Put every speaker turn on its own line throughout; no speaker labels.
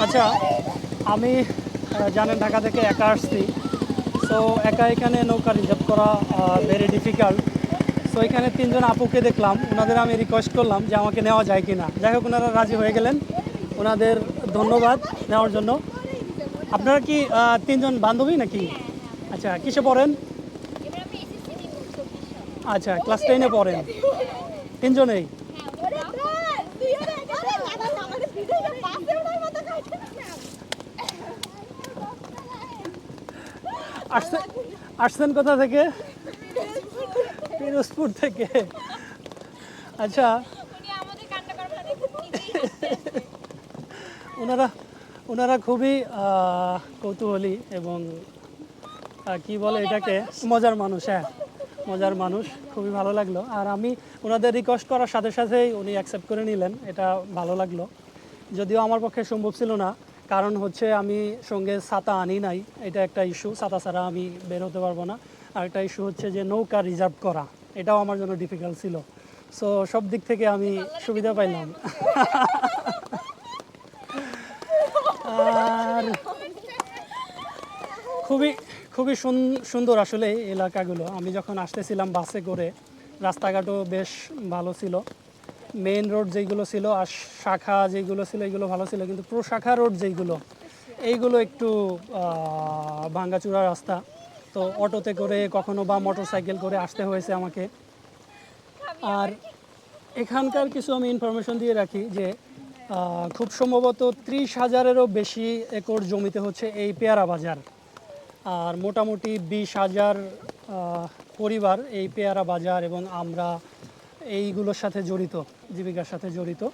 আচ্ছা, আমি জানেন ঢাকা থেকে একা আসছি। সো একা এখানে নৌকা রিজার্ভ করা ভেরি ডিফিকাল্ট। সো এখানে তিনজন আপুকে দেখলাম, ওনাদের আমি রিকোয়েস্ট করলাম যে আমাকে নেওয়া যায় কি না। যাই হোক, ওনারা রাজি হয়ে গেলেন। ওনাদের ধন্যবাদ নেওয়ার জন্য। আপনারা কি তিনজন বান্ধবী নাকি? আচ্ছা, কিসে পড়েন? আচ্ছা, ক্লাস 10-এ পড়েন তিনজনেই। আসছেন আসছেন কোথা থেকে? পিরোজপুর থেকে। আচ্ছা, ওনারা ওনারা খুবই কৌতূহলী এবং কি বলে এটাকে, মজার মানুষ। হ্যাঁ, মজার মানুষ, খুবই ভালো লাগলো। আর আমি ওনাদের রিকোয়েস্ট করার সাথে সাথেই উনি অ্যাকসেপ্ট করে নিলেন, এটা ভালো লাগলো। যদিও আমার পক্ষে সম্ভব ছিল না, কারণ হচ্ছে আমি সঙ্গে ছাতা আনি নাই, এটা একটা ইস্যু। ছাতা ছাড়া আমি বের হতে পারবো না। আর একটা ইস্যু হচ্ছে যে নৌকা রিজার্ভ করা, এটাও আমার জন্য ডিফিকাল্ট ছিল। সো সব দিক থেকে আমি সুবিধা পাইলাম। আর খুবই খুবই সুন্দর আসলে এই এলাকাগুলো। আমি যখন আসতেছিলাম বাসে করে, রাস্তাঘাটও বেশ ভালো ছিল। মেইন রোড যেগুলো ছিল আর শাখা যেগুলো ছিল এগুলো ভালো ছিল, কিন্তু প্রশাখা রোড যেগুলো, এইগুলো একটু ভাঙ্গাচুরা রাস্তা। তো অটোতে করে কখনো বা মোটর সাইকেল করে আসতে হয়েছে আমাকে। আর এখানকার কিছু আমি ইনফরমেশন দিয়ে রাখি যে খুব সম্ভবত 30,000-এরও বেশি একর জমিতে হচ্ছে এই পেয়ারা বাজার। আর মোটামুটি 20,000 পরিবার এই পেয়ারা বাজার এবং আমরা এইগুলোর সাথে জড়িত, জীবিকার সাথে জড়িত।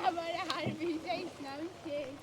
আবার আর ভিজাইস না আমি শেষ